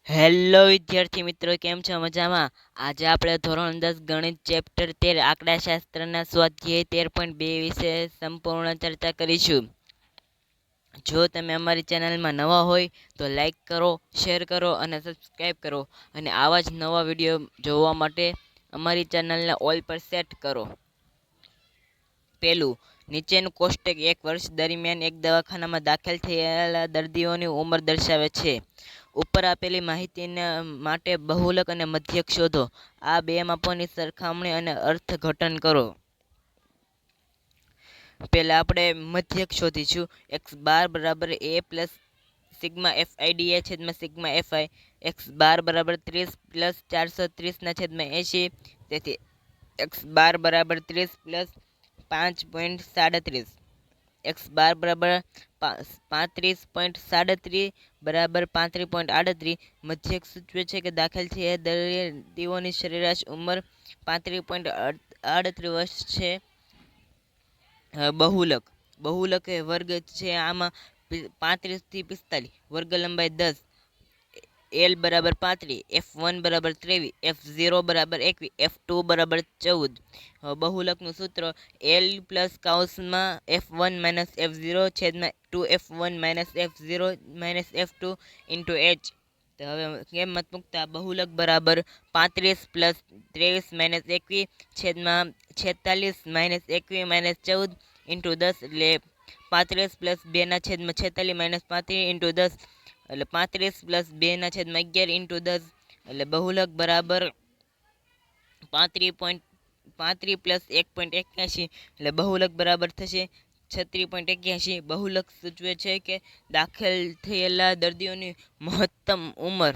Hello વિદ્યાર્થી મિત્રો, કેમ છો? મજામાં? આજે આપણે ધોરણ 10 ગણિત ચેપ્ટર 13 આંકડાશાસ્ત્રના સ્વાધ્યાય 13.2 વિશે સંપૂર્ણ ચર્ચા કરીશું. જો તમે અમારી ચેનલમાં નવા હોય તો લાઈક કરો, શેર કરો અને સબસ્ક્રાઈબ કરો, અને આવા જ નવા વિડીયો જોવા માટે અમારી ચેનલને ઓલ પર સેટ કરો. પહેલું, નીચેનું કોષ્ટક એક વર્ષ દરમિયાન એક દવાખાનામાં દાખલ થયેલા દર્દીઓની ઉંમર દર્શાવે છે. ઉપર આપેલી માહિતીના માટે બહુલક અને મધ્યક શોધો. આ બે માપોની સરખામણી અને અર્થઘટન કરો. પહેલા આપણે મધ્યક શોધીશું. એક્સ બાર બરાબર a plus sigma f i d એ છેદમાં sigma f i. X bar બરાબર 30 પ્લસ 430 છેદમાં 80. તેથી એક્સ બાર બરાબર 30 પ્લસ 5.37. એક્સ બાર બરાબર 35.37 બરાબર 35.38. મધ્યક સૂચવે છે કે દાખલ થયેલા દર્દીઓની સરેરાશ ઉંમર 35.38 વર્ષ છે. બહુલક બહુલક એ વર્ગ છે. આમાં 35 થી 45. વર્ગ લંબાઈ 10. એલ બરાબર 35, F1 બરાબર 23, F0 બરાબર 21, F2 બરાબર 14. બહુલકનું સૂત્ર L plus કાઉન્સમાં F1 minus F0 છેદમાં 2F1 minus F0 minus F2 into H. તો હવે કિંમત મૂકતા બહુલક બરાબર 35 પ્લસ 23 માઇનસ 21 છેદમાં 46 માઇનસ 21 માઇનસ 14 ઇન્ટુ 10, એટલે 35 પ્લસ 2/46 માઇનસ 35 ઇન્ટુ 10, એટલે 35 પ્લસ 2/11 ઇન્ટુ 10, એટલે બહુલક બરાબર 35 પ્લસ 1.81, એટલે બહુલક બરાબર થશે 36.81. બહુલક સૂચવે છે કે દાખલ થયેલા દર્દીઓની મહત્તમ ઉંમર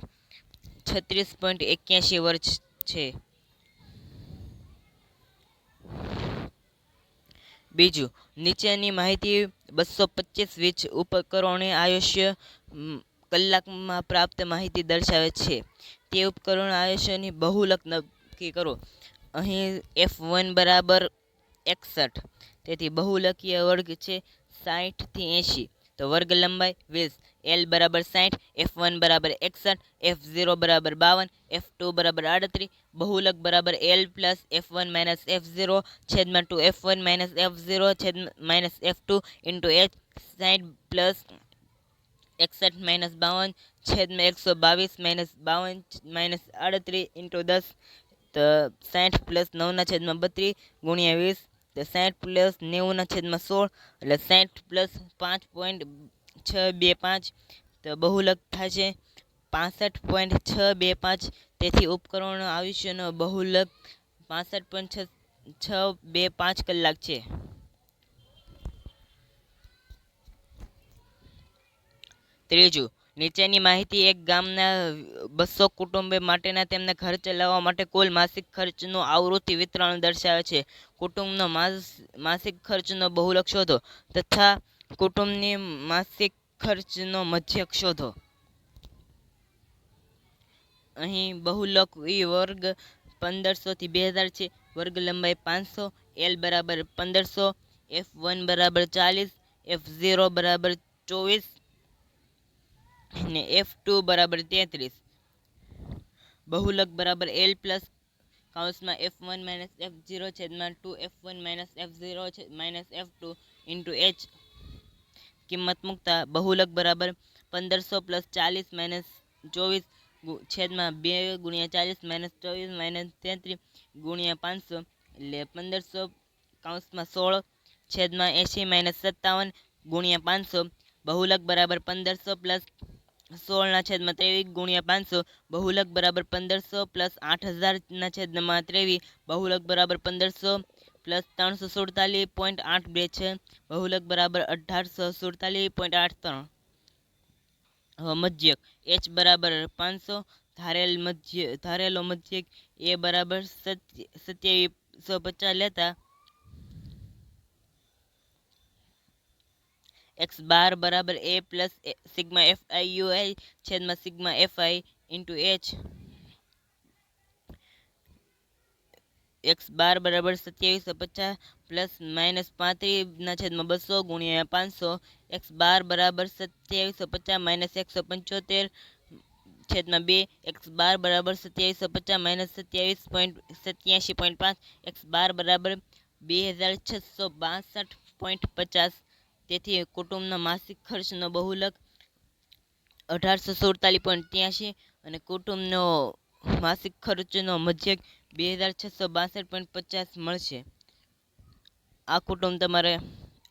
36.81 વર્ષ છે. બીજું, નીચેની માહિતી 225 વીજ ઉપકરણોની આયુષ્ય કલાકમાં પ્રાપ્ત માહિતી દર્શાવે છે. તે ઉપકરણ આયુષ્યની બહુલક નક્કી કરો. અહીં F1 બરાબર 61, તેથી બહુલકીય વર્ગ છે 60 થી 80. તો વર્ગ લંબાઈ 20. એલ બરાબર 60, F1 બરાબર 61, F0 બરાબર 52, F2 બરાબર 38. બહુલક બરાબર L plus F1 minus F0 છેદમાં 2F1 minus F0 minus F2 into H. 60 plus 61 minus 52 છેદમાં 122 માઇનસ 52 માઇનસ 38 ઇન્ટુ 10. તો 60 પ્લસ 9/32 ગુણ્યા 20. તો 60 પ્લસ 90/16, એટલે 60 પ્લસ 5.625. તો બહુલક થશે 65.625. તેથી ઉપકરણ આયુષ્યનો બહુલક 65.625 કલાક છે. ત્રીજું, નીચેની માહિતી એક ગામના 200 કુટુંબો માટેના તેમના ઘર ચલાવવા માટે કુલ માસિક ખર્ચનું આવૃત્તિ વિતરણ દર્શાવે છે. કુટુંબનો માસિક ખર્ચનો બહુલક શોધો તથા કુટુંબની માસિક ખર્ચનો મધ્યક શોધો. અહીં બહુલક વર્ગ 1500 થી 2000 છે. વર્ગ લંબાઈ 500. એલ બરાબર 1500, F1 બરાબર 40, F0 બરાબર 24 અને F2 બરાબર 33. બહુલક બરાબર L plus કાઉન્સમાં F1 minus F0 છેદમાં 2F1 minus F0 minus F2 into H. કિંમત મૂકતા બહુલક બરાબર 1500 પ્લસ 40 માઇનસ 24 છેદમાં 2 ગુણ્યા 40 માઇનસ 24 માઇનસ 33 ગુણ્યા 500, એટલે 1500 કાઉન્સમાં 16 છેદમાં 80 માઇનસ 57 ગુણ્યા 500. બહુલક બરાબર 1500 પ્લસ 16/23 ગુણ્યા 500. બહુલક બરાબર 1500 પ્લસ 8000/23. બહુલક બરાબર 1500 પ્લસ 347.82 છે. બહુલક બરાબર 1847.83. મધ્યક એચ બરાબર 500. ધારેલો મધ્યક એ બરાબર 2750 લેતા એક્સ બાર બરાબર a plus sigma f i u i છેદમાં sigma f i into h. X bar બરાબર 2750 પ્લસ માઇનસ 35/200 ગુણ્યા 500. એક્સ બાર બરાબર 2750 માઇનસ 175 છેદમાં 2 એક્સ બાર બરાબર 2750 માઇનસ 27.87.5 એક્સ બાર બરાબર 2662.50. તેથી કુટુંબના માસિક ખર્ચનો બહુલક 1847.83 અને કુટુંબનો માસિક ખર્ચનો મધ્યક 2662.50 મળશે. આ કુટુંબ તમારે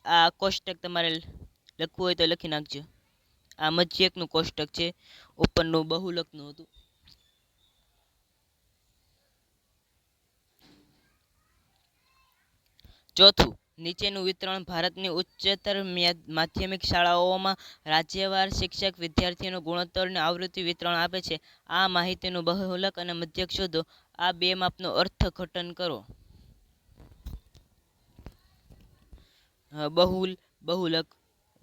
આ કોષ્ટક તમારે લખવું હોય તો લખી નાખજો. આ મધ્યકનું કોષ્ટક છે, ઉપરનું બહુલકનું હતું. ચોથું, નીચેનું વિતરણ ભારતની ઉચ્ચતર માધ્યમિક શાળાઓમાં રાજ્યવાર શિક્ષક વિદ્યાર્થીઓનો ગુણોત્તર અને આવૃત્તિ વિતરણ આપે છે. આ માહિતીનું બહુલક અને મધ્યક શોધો. આ બે માપનું અર્થઘટન કરો. બહુલક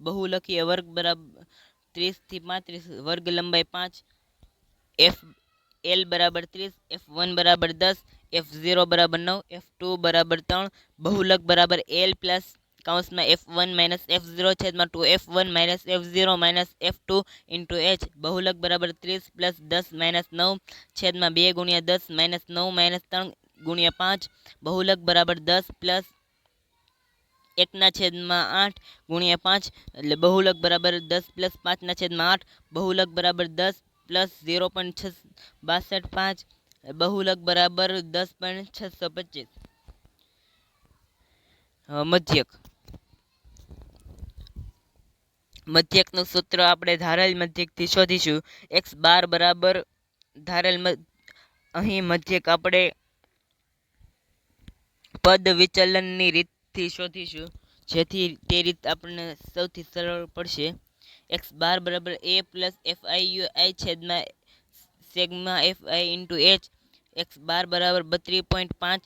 બહુલકીય વર્ગ બરાબર 30 થી 35, વર્ગ લંબાઈ 5, એફ એલ બરાબર 30, F1 બરાબર 10, F0 બરાબર 9, F2 બરાબર 3. બહુલક બરાબર એલ પ્લસ કૌંસમાં F1 માઇનસ F0 છેદમાં 2F1 minus F0 minus F2 into H. બહુલક બરાબર 30 પ્લસ 10 માઇનસ 9 છેદમાં 2 ગુણ્યા 10 માઇનસ 9 માઇનસ 3 ગુણ્યા 5. બહુલક બરાબર 10 પ્લસ 1/8 ગુણ્યા 5, એટલે બહુલક બરાબર 10 પ્લસ 5/8. બહુલક બરાબર 10 પ્લસ 0.625. બહુલક બરાબર 10.625. મધ્યક મધ્યકનું સૂત્ર આપણે ધારેલ મધ્યકથી શોધીશું. એક્સ બાર બરાબર ધારેલ અહીં મધ્યક આપણે પદ વિચલનની રીતથી શોધીશું, જેથી તે રીત આપણને સૌથી સરળ પડશે. એક્સ બાર બરાબર એ પ્લસ FIUI છેદમાં સેગમાં FI into h. X bar બરાબર 32.5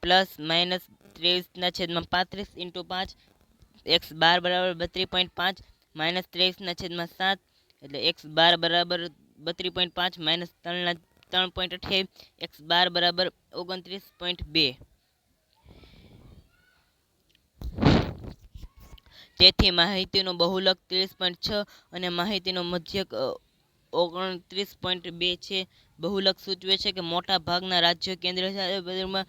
plus minus 23/35 into 5. X bar બરાબર 32.5 માઇનસ 23/7, એટલે એક્સ બાર બરાબર 32.5 માઇનસ 3.28. એક્સ બાર બરાબર 29.2. તેથી માહિતીનું બહુલક 30.6 અને માહિતીનું મધ્યક 29.2 છે. બહુલક સૂચવે છે કે મોટા ભાગના રાજ્યો કેન્દ્રશાસિત પ્રદેશોમાં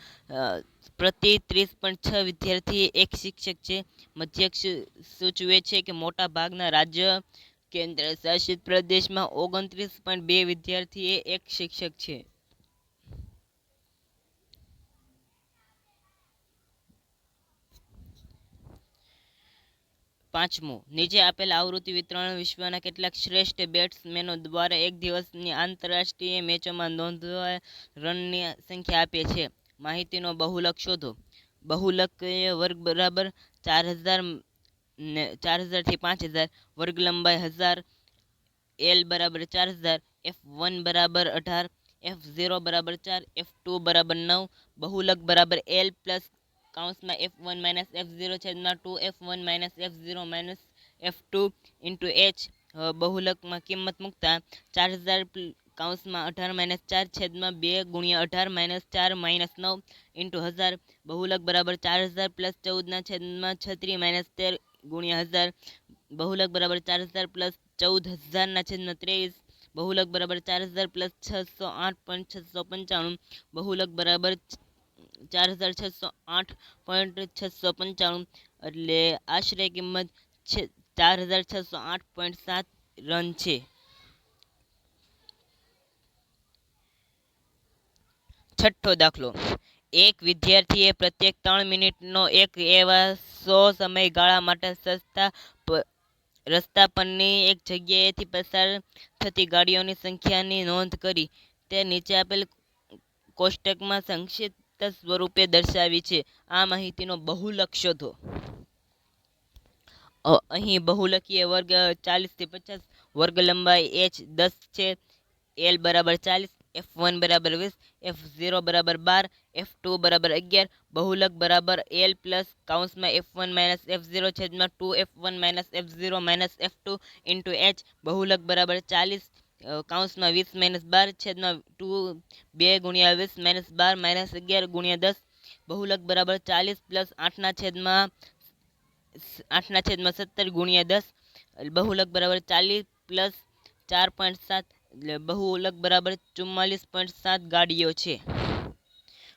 પ્રતિ 30.6 વિદ્યાર્થી એક શિક્ષક છે. મધ્યક સૂચવે છે કે મોટા ભાગના રાજ્ય કેન્દ્રશાસિત પ્રદેશમાં 29.2 વિદ્યાર્થી એક શિક્ષક છે. પાંચમું, નીચે આપેલ આવૃત્તિ વિતરણ વિશ્વના કેટલાક શ્રેષ્ઠ બેટ્સમેનો દ્વારા એક દિવસની આંતરરાષ્ટ્રીય મેચોમાં નોંધાયેલ રનની સંખ્યા આપે છે. માહિતીનો બહુલક શોધો. બહુલકીય વર્ગ બરાબર 4000 થી 5000, વર્ગ લંબાઈ 1000, એલ બરાબર 4000, F1 બરાબર 18, F0 બરાબર 4, F2 બરાબર 9. બહુલક બરાબર એલ પ્લસ કૌંસમાં F1 માઇનસ F0 છેદમાં 2F1 minus F0 minus F2 into H. બહુલકમાં કિંમત મૂકતા 4000 કૌંસમાં 18 માઇનસ 4 છેદમાં 2 ગુણ્યા 18 માઇનસ 4 માઇનસ 9 ઇન્ટુ 1000. બહુલક બરાબર 4000 પ્લસ 14 છેદમાં 36 માઇનસ 13 ગુણ્યા 1000. બહુલક બરાબર 4000 પ્લસ 14000 છેદમાં 23. બહુલક બરાબર 4000 પ્લસ 608.695. બહુલક બરાબર 4608.695, એટલે આશરે કિંમત 4608.7 રન છે. છઠ્ઠો દાખલો, એક વિદ્યાર્થીએ પ્રત્યેક 3 મિનિટનો એક એવા 100 સમયગાળા માટે રસ્તા પરની એક જગ્યાએથી પસાર થતી ગાડીઓની સંખ્યાની નોંધ કરી. તે નીચે આપેલ કોષ્ટકમાં સંક્ષિપ્ત સ્વરૂપે દર્શાવી છે. આ માહિતીનો બહુલક શોધો. અહીં બહુલકીય વર્ગ 40 થી 50, વર્ગ લંબાઈ H 10 છે, L બરાબર 40, F1 બરાબર 20, F0 બરાબર 12, F2 બરાબર 11. બહુલક બરાબર L પ્લસ કૌંસમાં F1 માઇનસ F0 છેદમાં 2F1 minus F0 minus F2 into H. બહુલક બરાબર 40 કૌંસમાં 20 માઇનસ 12 છેદમાં 2 ગુણ્યા 20 માઇનસ 12 માઇનસ 11 ગુણ્યા 10. બહુલક બરાબર 40 પ્લસ 8/17 ગુણ્યા 10. બહુલક બરાબર 40 પ્લસ 4.7 એટલે બહુલક બરાબર 44.7 ગાડીઓ છે.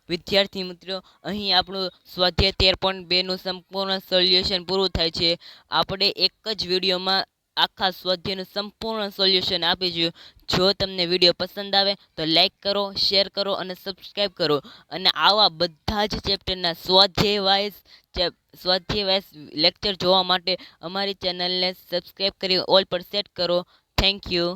વિદ્યાર્થી મિત્રો, અહીં આપણું સ્વાધ્યાય 13.2નું સંપૂર્ણ સોલ્યુશન પૂરું થાય છે. આપણે એક જ વિડીયોમાં આખા સ્વાધ્યાયનું સંપૂર્ણ સોલ્યુશન આપીશું. જો તમને વિડીયો પસંદ આવે તો લાઈક કરો, શેર કરો અને સબસ્ક્રાઈબ કરો. અને આવા બધા જ ચેપ્ટરના સ્વાધ્યાય વાઇઝ લેક્ચર જોવા માટે અમારી ચેનલને સબસ્ક્રાઈબ કરી ઓલ પર સેટ કરો. Thank you.